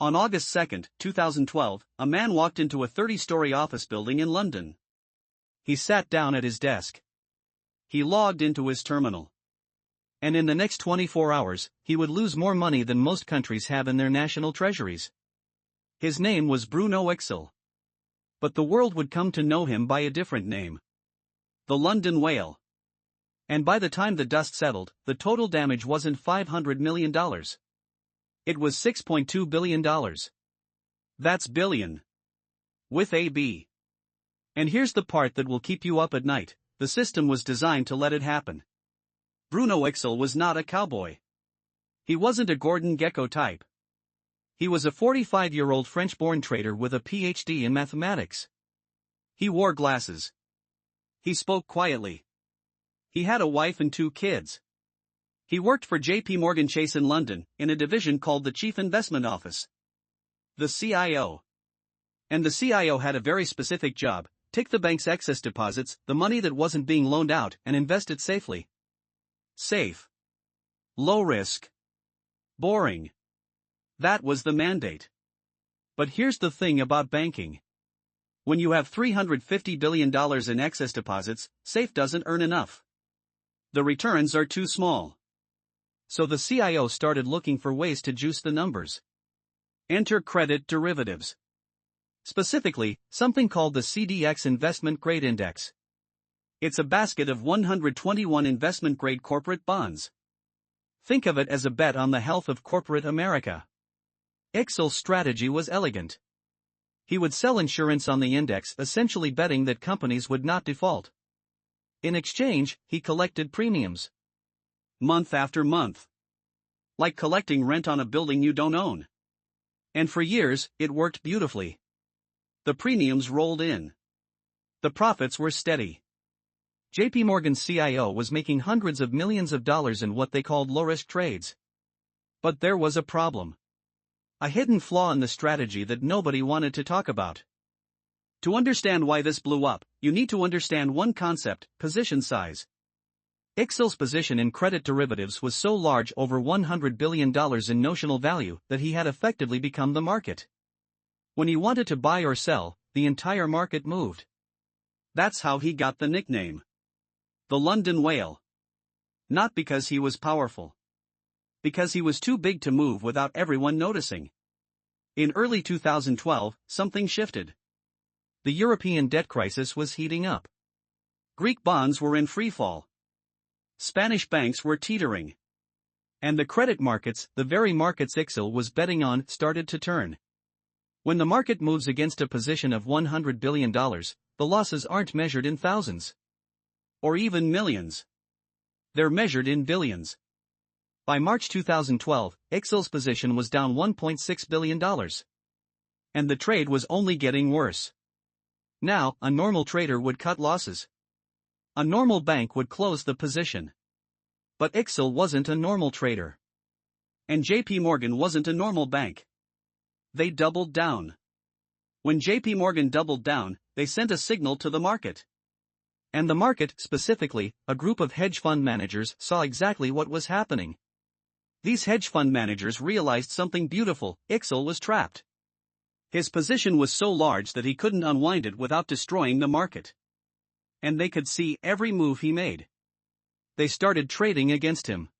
On August 2, 2012, a man walked into a 30-story office building in London. He sat down at his desk. He logged into his terminal. And in the next 24 hours, he would lose more money than most countries have in their national treasuries. His name was Bruno Iksil. But the world would come to know him by a different name. The London Whale. And by the time the dust settled, the total damage wasn't $500 million. It was $6.2 billion. That's billion. With a B. And here's the part that will keep you up at night: the system was designed to let it happen. Bruno Iksil was not a cowboy. He wasn't a Gordon Gekko type. He was a 45-year-old French-born trader with a PhD in mathematics. He wore glasses. He spoke quietly. He had a wife and 2 kids. He worked for JPMorgan Chase in London, in a division called the Chief Investment Office. The CIO. And the CIO had a very specific job: take the bank's excess deposits, the money that wasn't being loaned out, and invest it safely. Safe. Low risk. Boring. That was the mandate. But here's the thing about banking. When you have $350 billion in excess deposits, safe doesn't earn enough. The returns are too small. So the CIO started looking for ways to juice the numbers. Enter credit derivatives. Specifically, something called the CDX Investment Grade Index. It's a basket of 121 investment-grade corporate bonds. Think of it as a bet on the health of corporate America. Iksil's strategy was elegant. He would sell insurance on the index, essentially betting that companies would not default. In exchange, he collected premiums. Month after month. Like collecting rent on a building you don't own. And for years, it worked beautifully. The premiums rolled in. The profits were steady. JPMorgan's CIO was making hundreds of millions of dollars in what they called low-risk trades. But there was a problem. A hidden flaw in the strategy that nobody wanted to talk about. To understand why this blew up, you need to understand one concept: position size. Iksil's position in credit derivatives was so large, over $100 billion in notional value, that he had effectively become the market. When he wanted to buy or sell, the entire market moved. That's how he got the nickname. The London Whale. Not because he was powerful. Because he was too big to move without everyone noticing. In early 2012, something shifted. The European debt crisis was heating up. Greek bonds were in freefall. Spanish banks were teetering. And the credit markets, the very markets Iksil was betting on, started to turn. When the market moves against a position of $100 billion, the losses aren't measured in thousands. Or even millions. They're measured in billions. By March 2012, Iksil's position was down $1.6 billion. And the trade was only getting worse. Now, a normal trader would cut losses. A normal bank would close the position. But Iksil wasn't a normal trader. And JPMorgan wasn't a normal bank. They doubled down. When JPMorgan doubled down, they sent a signal to the market. And the market, specifically, a group of hedge fund managers, saw exactly what was happening. These hedge fund managers realized something beautiful: Iksil was trapped. His position was so large that he couldn't unwind it without destroying the market. And they could see every move he made. They started trading against him.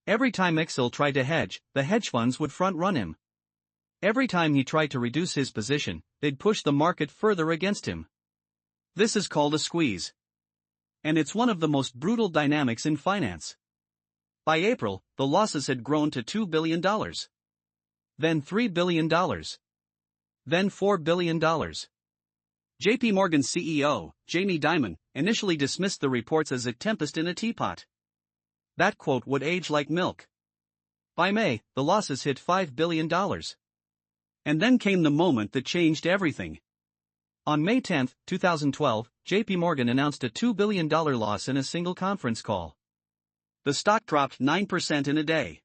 Every time Iksil tried to hedge, the hedge funds would front-run him. Every time he tried to reduce his position, they'd push the market further against him. This is called a squeeze. And it's one of the most brutal dynamics in finance. By April, the losses had grown to $2 billion. Then $3 billion. Then $4 billion. JPMorgan CEO, Jamie Dimon, initially dismissed the reports as a tempest in a teapot. That quote would age like milk. By May, the losses hit $5 billion. And then came the moment that changed everything. On May 10, 2012, JPMorgan announced a $2 billion loss in a single conference call. The stock dropped 9% in a day.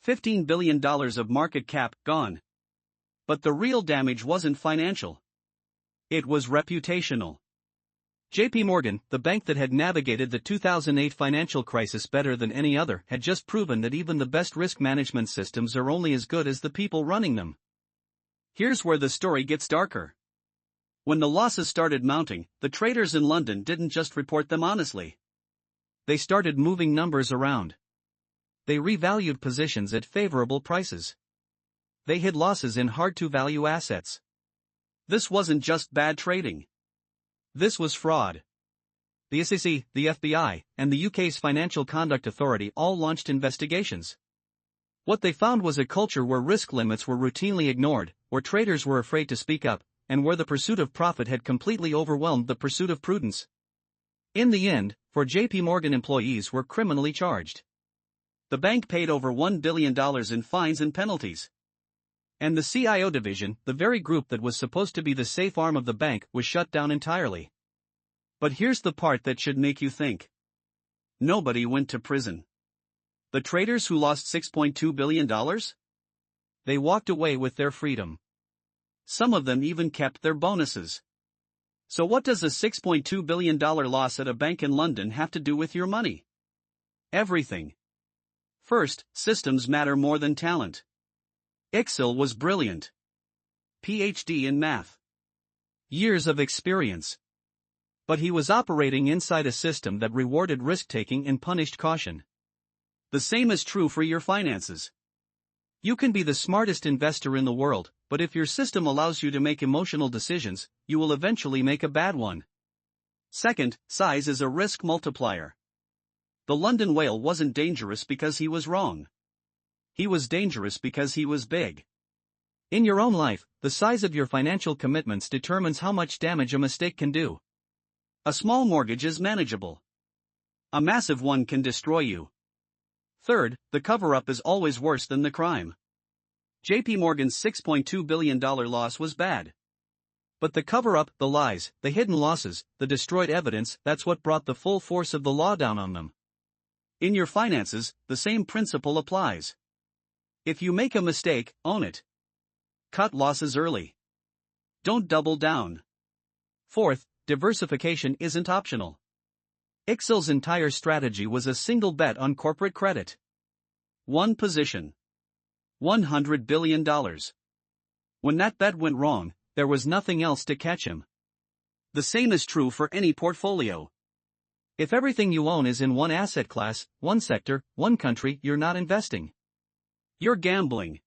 $15 billion of market cap gone. But the real damage wasn't financial. It was reputational. JPMorgan, the bank that had navigated the 2008 financial crisis better than any other, had just proven that even the best risk management systems are only as good as the people running them. Here's where the story gets darker. When the losses started mounting, the traders in London didn't just report them honestly. They started moving numbers around. They revalued positions at favorable prices. They hid losses in hard-to-value assets. This wasn't just bad trading. This was fraud. The SEC, the FBI, and the UK's Financial Conduct Authority all launched investigations. What they found was a culture where risk limits were routinely ignored, where traders were afraid to speak up, and where the pursuit of profit had completely overwhelmed the pursuit of prudence. In the end, JPMorgan employees were criminally charged. The bank paid over $1 billion in fines and penalties. And the CIO division, the very group that was supposed to be the safe arm of the bank, was shut down entirely. But here's the part that should make you think. Nobody went to prison. The traders who lost $6.2 billion? They walked away with their freedom. Some of them even kept their bonuses. So what does a $6.2 billion loss at a bank in London have to do with your money? Everything. First, systems matter more than talent. Iksil was brilliant. PhD in math. Years of experience. But he was operating inside a system that rewarded risk-taking and punished caution. The same is true for your finances. You can be the smartest investor in the world, but if your system allows you to make emotional decisions, you will eventually make a bad one. Second, size is a risk multiplier. The London whale wasn't dangerous because he was wrong. He was dangerous because he was big. In your own life, the size of your financial commitments determines how much damage a mistake can do. A small mortgage is manageable. A massive one can destroy you. Third, the cover-up is always worse than the crime. JPMorgan's $6.2 billion loss was bad. But the cover-up, the lies, the hidden losses, the destroyed evidence, that's what brought the full force of the law down on them. In your finances, the same principle applies. If you make a mistake, own it. Cut losses early. Don't double down. Fourth, diversification isn't optional. Iksil's entire strategy was a single bet on corporate credit. One position. $100 billion. When that bet went wrong, there was nothing else to catch him. The same is true for any portfolio. If everything you own is in one asset class, one sector, one country, you're not investing. You're gambling.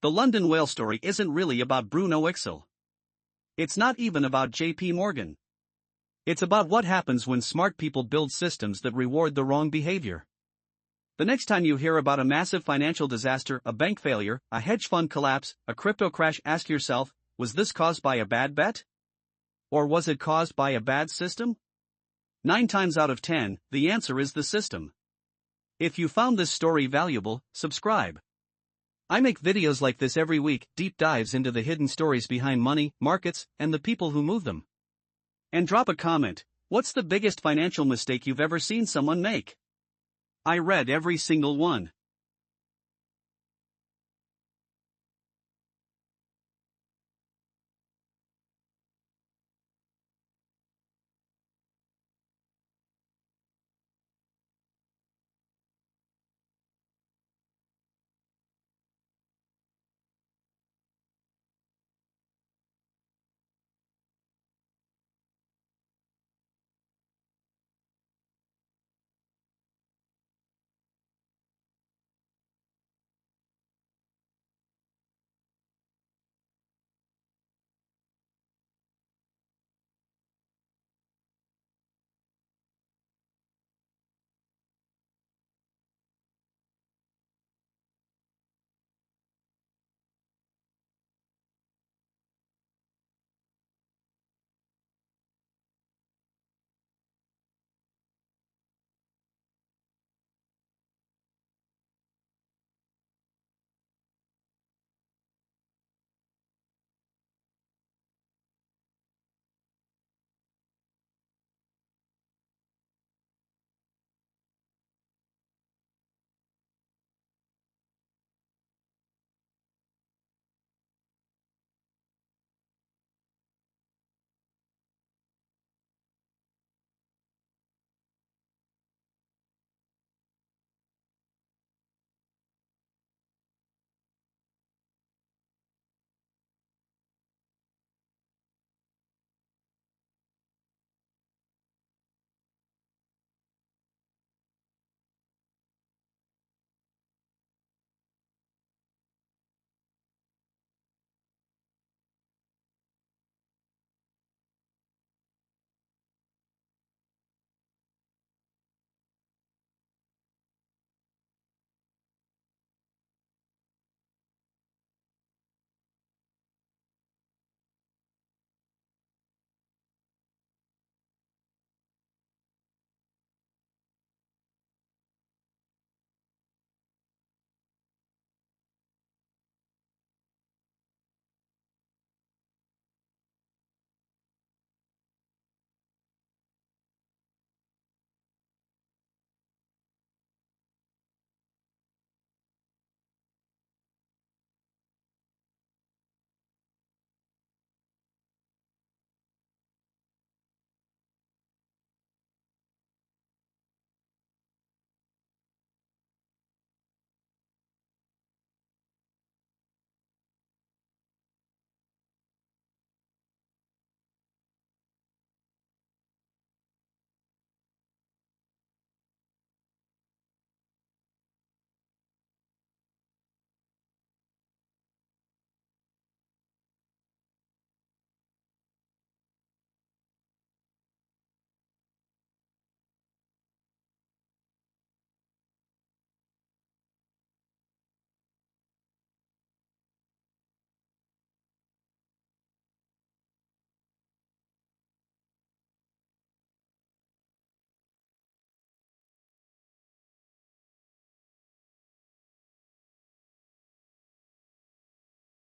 The London whale story isn't really about Bruno Iksil. It's not even about JPMorgan. It's about what happens when smart people build systems that reward the wrong behavior. The next time you hear about a massive financial disaster, a bank failure, a hedge fund collapse, a crypto crash, ask yourself, was this caused by a bad bet? Or was it caused by a bad system? 9 times out of 10, the answer is the system. If you found this story valuable, subscribe. I make videos like this every week, deep dives into the hidden stories behind money, markets, and the people who move them. And drop a comment, what's the biggest financial mistake you've ever seen someone make? I read every single one.